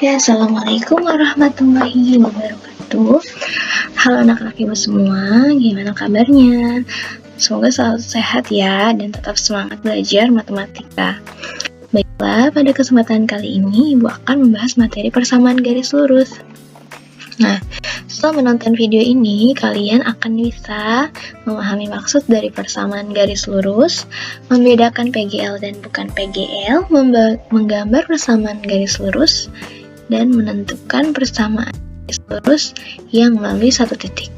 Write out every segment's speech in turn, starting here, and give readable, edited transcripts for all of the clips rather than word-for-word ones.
Ya, assalamualaikum warahmatullahi wabarakatuh. Halo anak-anak ibu semua, gimana kabarnya? Semoga selalu sehat ya, dan tetap semangat belajar matematika. Baiklah, pada kesempatan kali ini ibu akan membahas materi persamaan garis lurus. Nah, setelah menonton video ini, kalian akan bisa memahami maksud dari persamaan garis lurus, membedakan PGL dan bukan PGL, menggambar persamaan garis lurus, dan menentukan persamaan garis lurus yang melalui satu titik.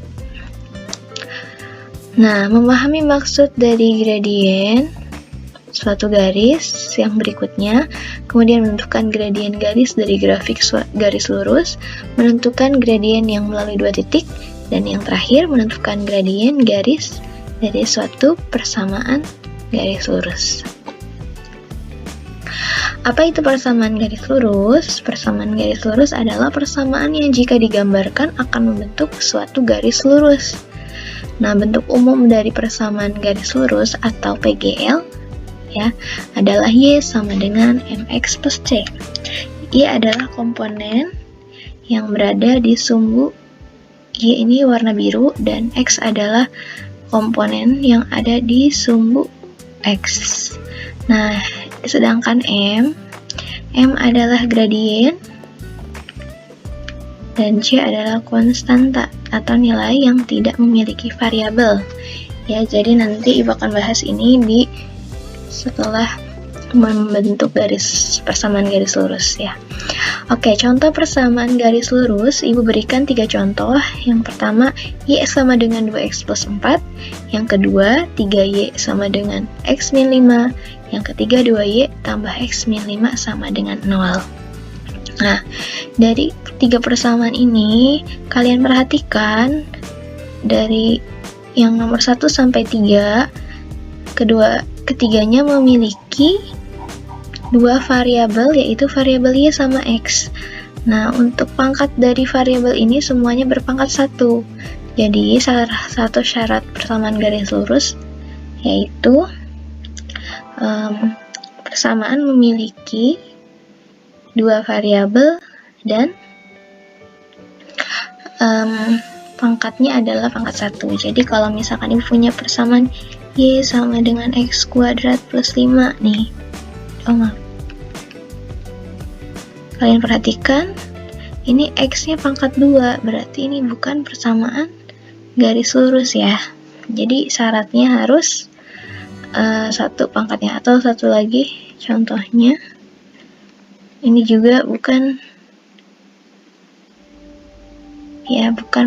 Nah, memahami maksud dari gradien suatu garis yang berikutnya, kemudian menentukan gradien garis dari grafik garis lurus, menentukan gradien yang melalui dua titik, dan yang terakhir menentukan gradien garis dari suatu persamaan garis lurus. Apa itu persamaan garis lurus? Persamaan garis lurus adalah persamaan yang jika digambarkan akan membentuk suatu garis lurus. Nah, bentuk umum dari persamaan garis lurus atau PGL ya adalah Y sama dengan MX plus C. Y adalah komponen yang berada di sumbu Y ini warna biru, dan X adalah komponen yang ada di sumbu X. Nah, sedangkan M adalah gradien, dan C adalah konstanta atau nilai yang tidak memiliki variabel. Ya, jadi nanti ibu akan bahas ini setelah membentuk persamaan garis lurus ya. Oke, contoh persamaan garis lurus ibu berikan 3 contoh. Yang pertama, Y sama dengan 2X plus 4. Yang kedua, 3Y sama dengan X min 5. Yang ketiga, 2Y tambah X min 5 sama dengan 0. Nah, dari 3 persamaan ini kalian perhatikan dari yang nomor 1 sampai 3, ketiganya memiliki dua variabel, yaitu variabel Y sama X. Nah, untuk pangkat dari variabel ini semuanya berpangkat 1. Jadi, salah satu syarat persamaan garis lurus yaitu persamaan memiliki dua variabel dan pangkatnya adalah pangkat 1. Jadi, kalau misalkan ibu punya persamaan Y sama dengan X kuadrat plus 5 nih. Kalian perhatikan, ini X-nya pangkat 2, berarti ini bukan persamaan garis lurus ya. Jadi syaratnya harus satu pangkatnya, atau satu lagi contohnya, ini juga bukan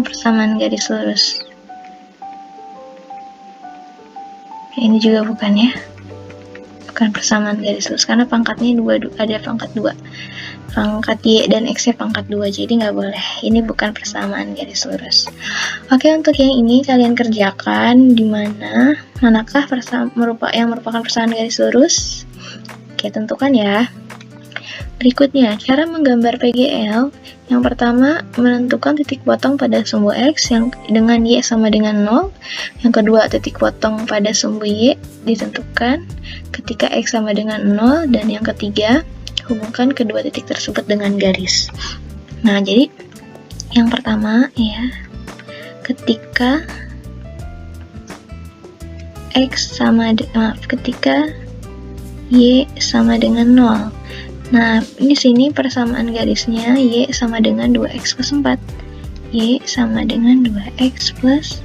persamaan garis lurus. Ini juga bukan ya, bukan persamaan garis lurus karena pangkatnya ada pangkat 2, pangkat Y dan X nya pangkat 2, jadi nggak boleh. Ini bukan persamaan garis lurus. Oke, untuk yang ini kalian kerjakan manakah yang merupakan persamaan garis lurus. Oke, tentukan ya. Berikutnya, cara menggambar PGL. Yang pertama, menentukan titik potong pada sumbu X yang dengan Y sama dengan 0. Yang kedua, titik potong pada sumbu Y ditentukan ketika X sama dengan 0. Dan yang ketiga, hubungkan kedua titik tersebut dengan garis. Nah, jadi yang pertama ya, ketika ketika Y sama dengan 0. Nah, di sini persamaan garisnya Y sama dengan 2X plus 4. Y sama dengan 2X plus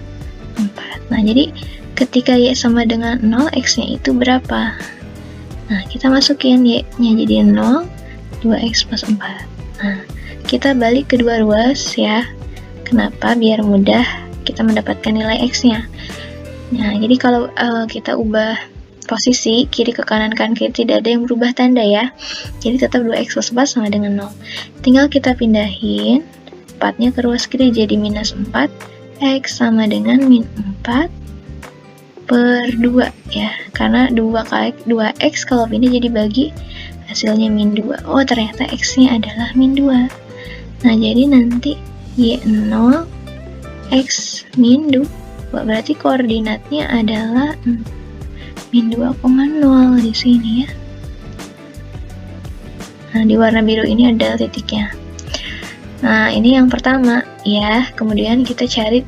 4. Nah, jadi ketika Y sama dengan 0, X-nya itu berapa? Nah, kita masukin Y-nya jadi 0, 2X plus 4. Nah, kita balik kedua ruas ya. Kenapa? Biar mudah kita mendapatkan nilai X-nya. Nah, jadi kalau kita ubah posisi kiri ke kanan tidak ada yang berubah tanda ya. Jadi tetap 2X plus 4 sama dengan 0. Tinggal kita pindahin 4-nya ke ruas kiri jadi minus 4. X sama dengan min 4 per 2 ya. Karena 2X kalau pindah jadi bagi hasilnya min 2. Oh, ternyata X-nya adalah min 2. Nah, jadi nanti Y0 X min 2. Berarti koordinatnya adalah min 2,0 di sini ya. Nah, di warna biru ini ada titiknya. Nah, ini yang pertama ya. Kemudian kita cari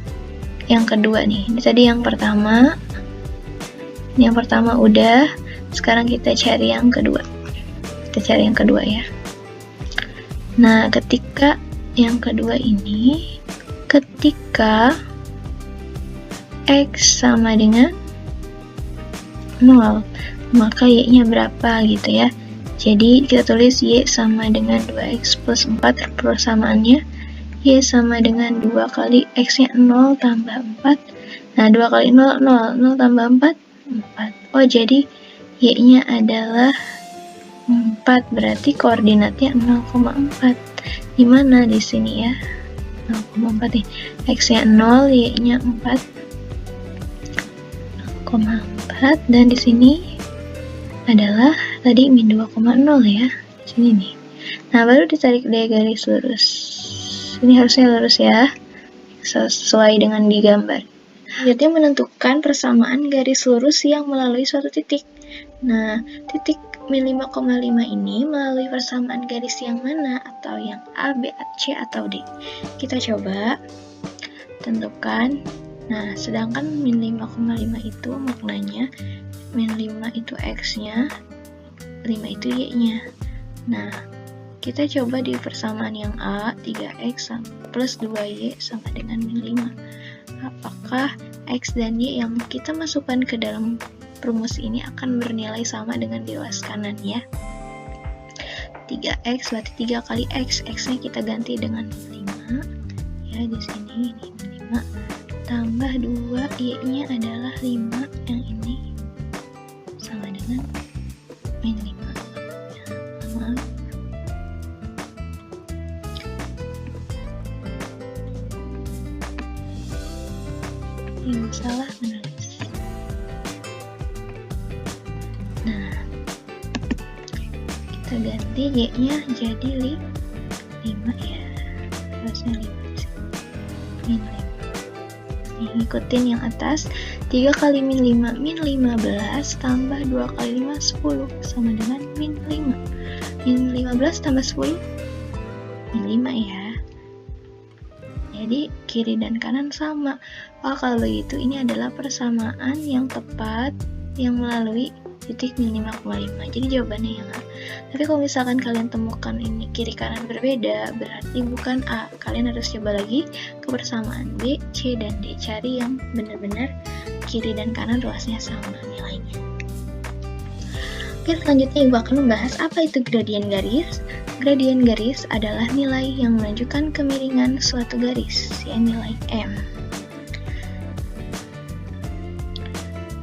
yang kedua nih. Ini tadi yang pertama. Ini yang pertama udah. Sekarang kita cari yang kedua. Kita cari yang kedua ya. Nah, ketika yang kedua ini, ketika X sama dengan 0, maka Y-nya berapa gitu ya. Jadi kita tulis Y sama dengan 2X plus 4, persamaannya Y sama dengan 2 kali X-nya 0 tambah 4. Nah, 2 kali 0, 0, 0 tambah 4, 4. Oh, jadi Y-nya adalah 4, berarti koordinatnya 0,4. Di mana di sini ya? 0,4 nih. X-nya 0, Y-nya 4. 0,4 dan di sini adalah tadi min 2,0 ya. Di sini nih. Nah, baru ditarik dari garis lurus. Ini harusnya lurus ya. Sesuai dengan di gambar. Selanjutnya menentukan persamaan garis lurus yang melalui suatu titik. Nah, titik min 5,5 ini melalui persamaan garis yang mana? Atau yang A, B, C, atau D? Kita coba tentukan. Nah, sedangkan min 5,5 itu maknanya min 5 itu X-nya, 5 itu Y-nya. Nah, kita coba di persamaan yang A, 3X plus 2Y sama dengan min 5. Apakah X dan Y yang kita masukkan ke dalam rumus ini akan bernilai sama dengan di ruas kanan ya. 3X berarti 3 kali X. X-nya kita ganti dengan 5. Ya, di sini ini 5 tambah 2, Y-nya adalah 5, yang ini sama dengan min 5. Ya, maaf. Ini salah menulis. Nah, kita ganti Y-nya jadi 5 ya. Harusnya 5 sih. Min 5. Nih, ngikutin yang atas. 3 kali min 5, min 15 tambah 2 kali 5, 10 sama dengan min 5. Min 15 tambah 10, min 5 ya. Jadi kiri dan kanan sama. Oh, kalau begitu ini adalah persamaan yang tepat yang melalui titik min 5,5. Jadi jawabannya yang A. Tapi kalau misalkan kalian temukan ini kiri kanan berbeda, berarti bukan A. Kalian harus coba lagi ke persamaan B, C, dan D. Cari yang benar-benar kiri dan kanan ruasnya sama nilainya. Oke, selanjutnya Ibu akan membahas apa itu gradien garis. Gradien garis adalah nilai yang menunjukkan kemiringan suatu garis, ya, nilai M.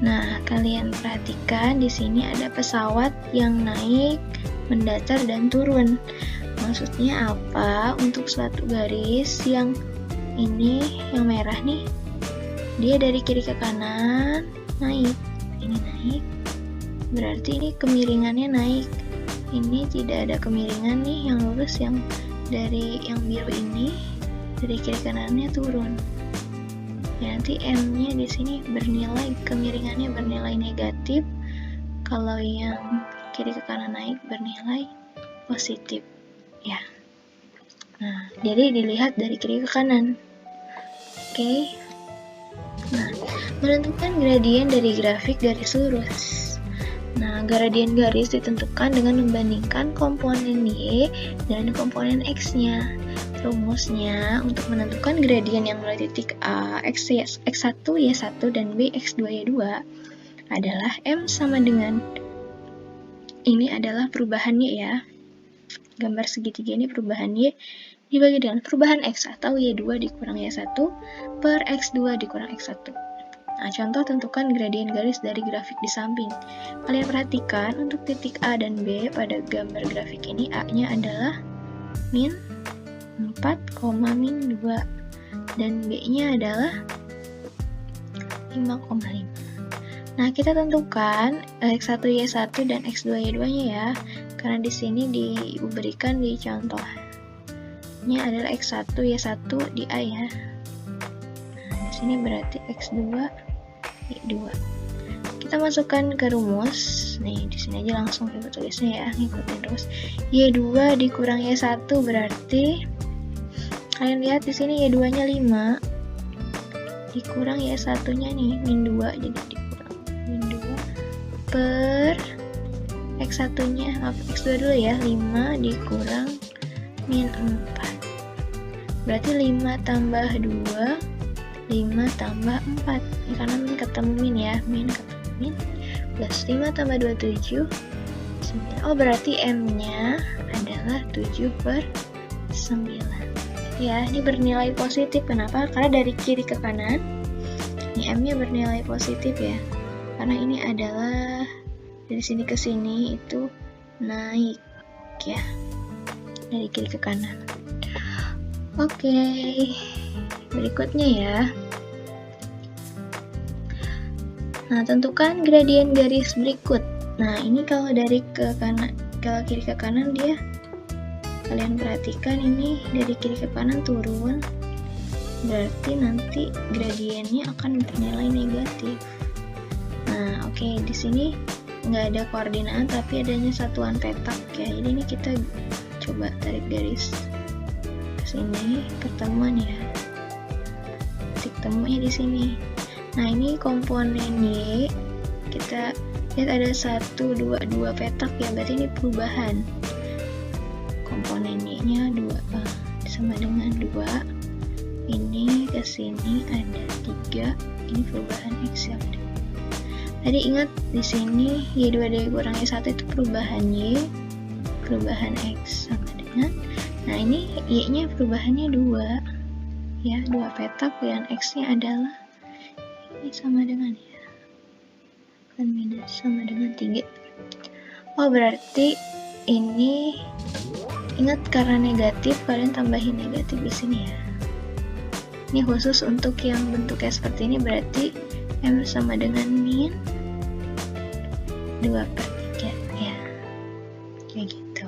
Nah, kalian perhatikan di sini ada pesawat yang naik, mendatar, dan turun. Maksudnya apa? Untuk suatu garis yang ini, yang merah nih, dia dari kiri ke kanan naik. Ini naik, berarti ini kemiringannya naik. Ini tidak ada kemiringan nih, yang lurus yang dari yang biru ini dari kiri kanannya turun. Ya, nanti M-nya di sini bernilai, kemiringannya bernilai negatif. Kalau yang kiri ke kanan naik bernilai positif. Ya. Nah, jadi dilihat dari kiri ke kanan. Oke. Nah, menentukan gradien dari grafik garis lurus. Nah, gradien garis ditentukan dengan membandingkan komponen Y dan komponen X-nya. Rumusnya untuk menentukan gradien yang melalui titik A, X1, Y1, dan B, X2, Y2 adalah M sama dengan, ini adalah perubahan Y ya. Gambar segitiga ini perubahan Y dibagi dengan perubahan X atau Y2 dikurang Y1 per X2 dikurang X1. Nah, contoh tentukan gradien garis dari grafik di samping. Kalian perhatikan untuk titik A dan B pada gambar grafik ini A-nya adalah min 4, min 2 dan B-nya adalah 5,5. Nah, kita tentukan X1, Y1 dan X2, Y2-nya ya. Karena di sini diberikan di contohnya adalah X1, Y1 di A ya. Nah, di sini berarti X2, Y2. Kita masukkan ke rumus. Nih, di sini aja langsung ibu tulisnya ya, ngikutin terus. Y2 dikurang Y1 berarti Kalian lihat di sini Y2-nya 5 dikurang Y1-nya nih, min 2, jadi dikurang min 2 per X1-nya, X2 dulu ya, 5 dikurang min 4. Berarti 5 tambah 2, 5 tambah 4. Ini karena min ketemu min ya, min ketemu min, plus 5 tambah 2, 7, 9. Oh, berarti M-nya adalah 7 per 9. Ya, ini bernilai positif. Kenapa? Karena dari kiri ke kanan, ini M-nya bernilai positif ya. Karena ini adalah dari sini ke sini itu naik ya, dari kiri ke kanan. Oke, berikutnya ya. Nah, tentukan gradien garis berikut. Nah, ini kalau dari ke kanan, kalau kiri ke kanan dia, kalian perhatikan ini dari kiri ke kanan turun, berarti nanti gradiennya akan bernilai negatif. Nah, oke, di sini nggak ada koordinat tapi adanya satuan petak ya. Jadi ini kita coba tarik garis ke sini, pertemuan ya. Titik temunya di sini. Nah, ini komponen Y, kita lihat ada 1, 2 petak ya, berarti ini perubahan. Komponen Y-nya 2 sama dengan 2. Ini ke sini ada 3. Ini perubahan X yang ada. Tadi ingat di sini Y2 dikurang Y1 itu perubahan Y, perubahan X sama dengan. Nah, ini Y-nya perubahannya 2. Ya, 2 petak yang X-nya adalah ini sama dengan ya. Kan minus sama dengan 3. Oh, berarti ini ingat karena negatif, kalian tambahin negatif di sini ya. Ini khusus untuk yang bentuknya seperti ini, berarti M sama dengan min 2 per 3 ya. Kayak gitu.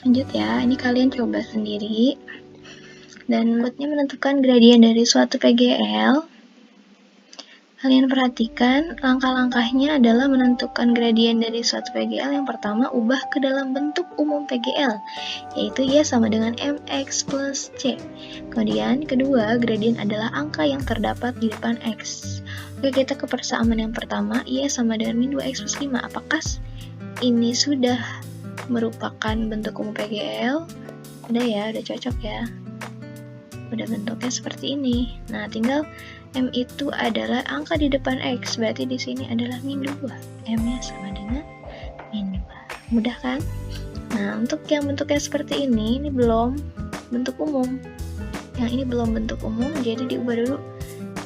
Lanjut ya, ini kalian coba sendiri. Dan buatnya menentukan gradien dari suatu PGL. Kalian perhatikan, langkah-langkahnya adalah menentukan gradien dari suatu PGL. Yang pertama, ubah ke dalam bentuk umum PGL, yaitu Y sama dengan MX plus C. Kemudian, kedua, gradien adalah angka yang terdapat di depan X. Oke, kita ke persamaan yang pertama, Y sama dengan min 2X plus 5. Apakah ini sudah merupakan bentuk umum PGL? Udah ya, udah cocok ya. Udah bentuknya seperti ini. Nah, tinggal M itu adalah angka di depan X, berarti di sini adalah min 2. M-nya sama dengan min 2. Mudah kan? Nah, untuk yang bentuknya seperti ini belum bentuk umum. Yang ini belum bentuk umum, jadi diubah dulu.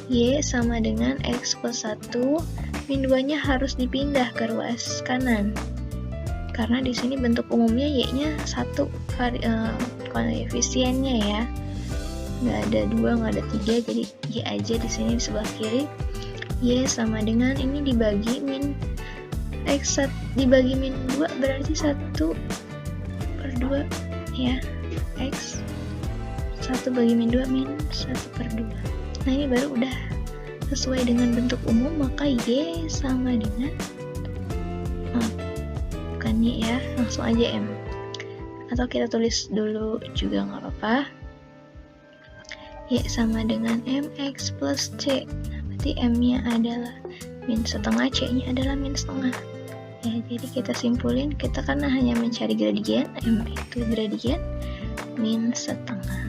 Y sama dengan X plus 1, min 2-nya harus dipindah ke ruas kanan. Karena di sini bentuk umumnya Y-nya 1 koefisiennya ya. Nggak ada 2, nggak ada 3, jadi Y aja di sini di sebelah kiri. Y sama dengan ini dibagi min X dibagi min 2 berarti 1 per 2 ya. X 1 bagi min 2 min 1 per 2. Nah, ini baru udah sesuai dengan bentuk umum, maka Y sama dengan bukan Y ya, langsung aja M. Atau kita tulis dulu juga nggak apa-apa. Y sama dengan MX plus C. Nah, berarti M-nya adalah min setengah, C-nya adalah min setengah. Ya, jadi kita simpulin, kita karena hanya mencari gradien, M itu gradien min setengah.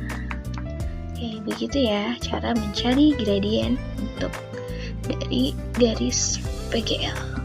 Oke, begitu ya cara mencari gradien untuk dari garis PGL.